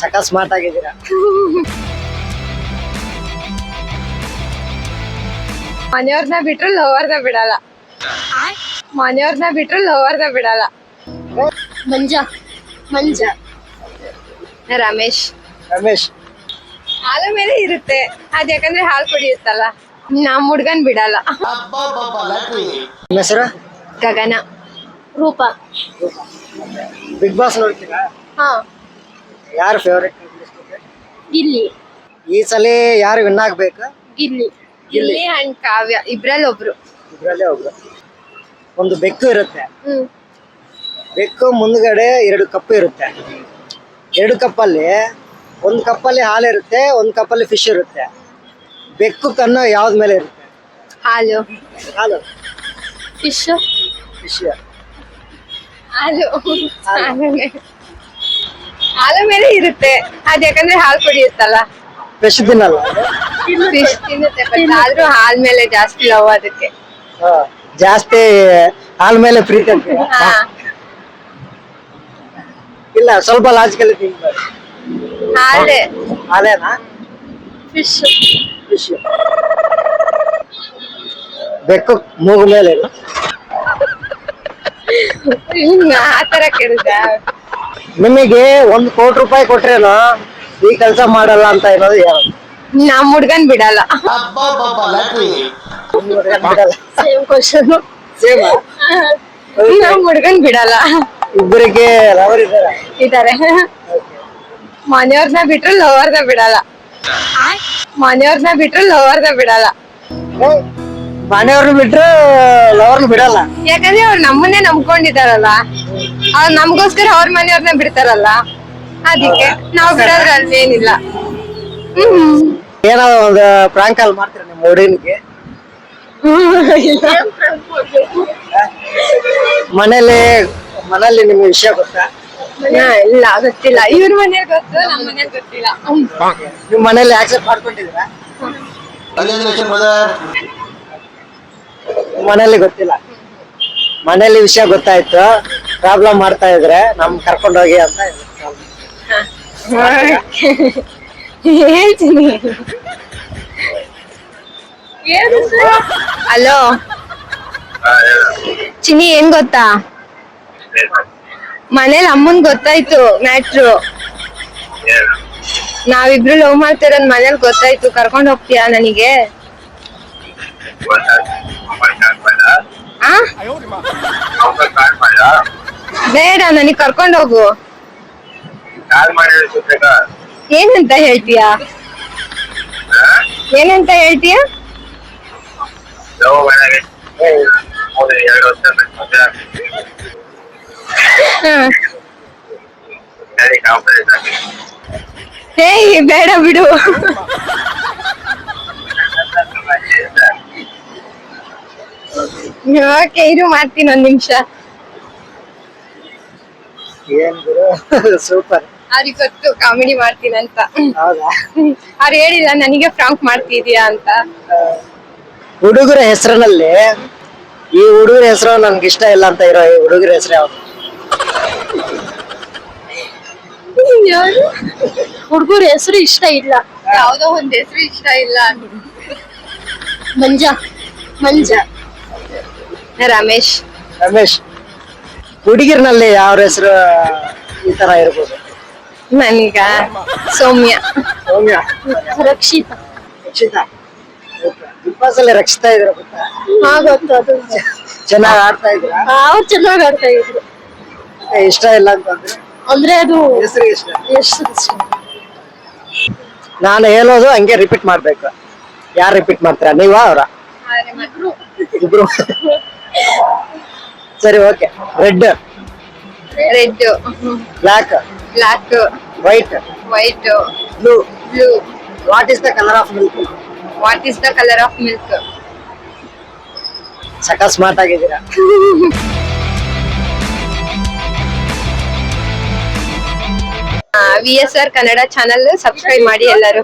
ಸಕ smart ಆಗಿದ್ದೀರಾ. ಮನೆಯವ್ರನ್ನ ಬಿಟ್ರು ಲವರ್ನ ಬಿಡಲ್ಲ. ಮನೆಯವ್ರನ್ನ ಬಿಟ್ರು ಲವರ್ನ ಬಿಡಲ್ಲ. ಮಂಜ ಮಂಜ ರಮೇಶ್. ರಮೇಶ್. ಹಾಲ ಮೇಲೆ ಇರುತ್ತೆ ಅದ್ ಯಾಕಂದ್ರೆ ಹಾಲು ಕುಡಿಯುತ್ತಲ್ಲ. ನಮ್ ಹುಡ್ಗನ್ ಬಿಡಲ್ಲ. ನಿಮ್ಮ ಹೆಸರು? ಗಗನ. ರೂಪ. ಬಿಗ್ ಬಾಸ್ ನೋಡ್ತೀರಾ? ಹಾ. ಯಾರು ಫೇವ್ರೇಟ್? ಗಿಲ್ಲಿ. ಈ ಸಲ ಯಾರು ವಿನ್ ಆಗ್ಬೇಕು? ಗಿಲ್ಲಿ. ಗಿಲ್ಲಿ ಅಂಡ್ ಕಾವ್ಯ ಇಬ್ರಲ್ಲಿ ಒಬ್ರು. ಇದ್ರಲ್ಲೇ ಒಬ್ರು. ಒಂದು ಬೆಕ್ಕು ಇರುತ್ತೆ. ಹ್ಮ್. ಬೆಕ್ಕು ಮುಂದ್ಗಡೆ 2 ಕಪ್ಪು ಇರುತ್ತೆ. 2 ಕಪ್ಪಲ್ಲಿ ಒಂದು ಕಪ್ಪಲ್ಲಿ ಹಾಲು ಇರುತ್ತೆ, ಒಂದು ಕಪ್ಪಲ್ಲಿ ಫಿಶ್ ಇರುತ್ತೆ. ಬೆಕ್ಕು ಕಣ್ಣು ಯಾವ್ದ ಮೇಲೆ ಇರುತ್ತೆ? ಹಾಲು. ಹಾಲು. ಫಿಶ್. ಫಿಶ್. ಹಾಲು. ಹಾಲು ಮೇಲೆ ಇರುತ್ತೆ ಅದ್ ಯಾಕಂದ್ರೆ ಹಾಲು ಕುಡಿಯುತ್ತಲ್ಲ. ಫಿಶ್ ತಿನ್ನಲ್ಲ. ಫಿಶ್ ತಿನ್ನುತ್ತೆ but ಆದ್ರೂ ಹಾಲ್ ಮೇಲೆ ಜಾಸ್ತಿ ಲವ್ ಅದಕ್ಕೆ. ಹಾ, ಜಾಸ್ತಿ ಹಾಲ್ ಮೇಲೆ ಪ್ರೀತಿ ಅಂತೀರಾ? ಹಾ. ಇಲ್ಲ, ಸ್ವಲ್ಪ ಲಾಜಿಕಲಿ ಥಿಂಕ್ ಮಾಡಿ. ಹಾಲೆ. ಹಾಲೇನಾ? ಫಿಶ್. ಫಿಶ್. ಬೆಕ್ಕು ಮೂಗು ಮೇಲೆ ಇಲ್ಲ. ಆತರ ಕೇಳಿದ. ನಿಮಗೆ 1 ಕೋಟಿ ರೂಪಾಯಿ ಕೊಟ್ರೇನು ಈ ಕೆಲಸ ಮಾಡಲ್ಲ ಅಂತ ಇರೋದು ಯಾರು? ನಮ್ ಹುಡ್ಗನ್ ಬಿಡಲ್ಲ. Same question. ಸೇಮ್. ನಮ್ ಹುಡ್ಗನ್ ಬಿಡಲ್ಲ. ಇಬ್ಬರಿಗೆ ಲವರ್ ಇದ್ದಾರೆ. ಇದಾರೆ. ಮನೆಯವ್ರನ್ನ ಬಿಟ್ರು ಲವರ್ನ ಬಿಡಲ್ಲ. ಮನೆಯವ್ರನ್ನ ಬಿಟ್ರು ಲವರ್ನ ಬಿಡಲ್ಲ. ಮನೆಯವ್ರನ್ನ ಬಿಟ್ರು ಲವರ್ನ ಬಿಡಲ್ಲ. ಯಾಕಂದ್ರೆ ಅವ್ರು ನಮ್ಮನ್ನೇ ನಂಬ್ಕೊಂಡಿದಾರಲ್ಲ. ಅವ್ರು ನಮ್ಗೋಸ್ಕರ ಅವ್ರ ಮನೆಯವ್ರನ್ನ ಬಿಡ್ತಾರಲ್ಲ, ಅದಕ್ಕೆ ನಾವ್ ಬಿಡೋದ್ರಲ್ಲಿ ಏನಿಲ್ಲ. ಏನೋ ಒಂದು ಪ್ರಾಂಕ್ ಕಾಲ್ ಮಾಡ್ತೀರಾ ನಿಮ್ಮ ಹುಡುಗನಿಗೆ? ಮನೇಲಿ ನಿಮ್ಗೆ ವಿಷಯ ಗೊತ್ತಾ? ಇಲ್ಲ, ಗೊತ್ತಿಲ್ಲ. ಇವ್ರ ಮನೇಲಿ ಗೊತ್ತು, ನಮ್ಮ ಮನೇಲಿ ಗೊತ್ತಿಲ್ಲ. ನಿಮ್ ಮನೇಲಿ ಆಕ್ಸೆಪ್ಟ್ ಮಾಡ್ಕೊಂಡಿದ್ದೀರಾ? ಮನೇಲಿ ಗೊತ್ತಿಲ್ಲ. ಮನೇಲಿ ವಿಷಯ ಗೊತ್ತಾಯ್ತು, ಪ್ರಾಬ್ಲಮ್ ಮಾಡ್ತಾ ಇದ್ರೆ ನಮ್ ಕರ್ಕೊಂಡೋಗಿ ಅಂತ ಹೇಳ್ತೀನಿ. ಹಲೋ ಚಿನಿ, ಏನ್ ಗೊತ್ತಾ, ಮನೇಲಿ ಅಮ್ಮನ್ ಗೊತ್ತಾಯ್ತು ಮ್ಯಾಟ್ರು. ನಾವಿಬ್ರು ಲವ್ ಮಾಡ್ತಿರೋದ್ ಮನೇಲಿ ಗೊತ್ತಾಯ್ತು. ಕರ್ಕೊಂಡ್ ಹೋಗ್ತೀಯಾ ನನಗೆ? ಆ? ಬೇಡ, ನನಗ್ ಕರ್ಕೊಂಡ್ ಹೋಗು. ಏನಂತ ಹೇಳ್ತೀಯಾ? ಏನಂತ ಹೇಳ್ತೀಯಾ? ಹೇಯ್, ಬೇಡ ಬಿಡು. ಓಕೆ, ಇರು, ಮಾಡ್ತೀನಿ 1 ನಿಮಿಷ. ಏನ್ ಗುರು, ಸೂಪರ್. ಅವ್ರಿಗೆ ಗೊತ್ತು ಕಾಮಿಡಿ ಮಾಡ್ತೀನಂತ. ಹೌದಾ? ಅವ್ರು ಹೇಳಿಲ್ಲ ನನಗೆ ಫ್ರಾಂಕ್ ಮಾಡ್ತಿದ್ಯಾ ಅಂತ. ಹುಡುಗರ ಹೆಸರಿನಲ್ಲಿ ಈ ಹುಡುಗರ ಹೆಸರು ನನ್ಗೆ ಇಷ್ಟ ಇಲ್ಲ ಅಂತ ಇರೋ ಈ ಹುಡುಗರ ಹೆಸರು ಯಾವ್ದು? ಹುಡುಗರ ಹೆಸರು ಇಷ್ಟ ಇಲ್ಲ. ಯಾವ್ದೋ ಒಂದ್ ಹೆಸರು ಇಷ್ಟ ಇಲ್ಲ. ಮಂಜ ಮಂಜ ರಮೇಶ್. ರಮೇಶ್. ಹುಡುಗಿರ್ನಲ್ಲಿ ಯಾವ ಹೆಸರು ಈ ತರ ಇರ್ಬೋದು? ನನಗ ಸೌಮ್ಯ. ಸೌಮ್ಯ. ರಕ್ಷಿತಾ. ರಕ್ಷಿತಾ. ಬಿಗ್ ಬಾಸ್ ಅಲ್ಲಿ ರಕ್ಷಿತಾ ಇದ್ರ ಗೊತ್ತಾ? ಹಾ, ಗೊತ್ತು. ಅದು ಚೆನ್ನಾಗಿ ಆಡ್ತಾ ಇದ್ರ? ಅವ್ರು ಚೆನ್ನಾಗಿ ಆಡ್ತಾ ಇದ್ರು. ಇಷ್ಟ ಇಲ್ಲ ಅಂತಂದ್ರೆ ಅಂದ್ರೆ ಅದು ಹೆಸರು ಇಷ್ಟ. ಎಷ್ಟು ನಾನು ಹೇಳೋದು ಹಂಗೆ ರಿಪೀಟ್ ಮಾಡ್ಬೇಕು. ಯಾರು ರಿಪೀಟ್ ಮಾಡ್ತೀರಾ, ನೀವಾ ಅವರ? ಇಬ್ರು. ಸರಿ, okay. Red. Red. Black. Black. White. White. Blue. Blue. What is the colour of milk? What is the colour of milk? ಸಕ ಸ್ಮಾರ್ಟ್ ಆಗಿದ್ದೀರಾ. VSR ಕನ್ನಡ ಚಾನಲ್ ಸಬ್ಸ್ಕ್ರೈಬ್ ಮಾಡಿ ಎಲ್ಲರೂ.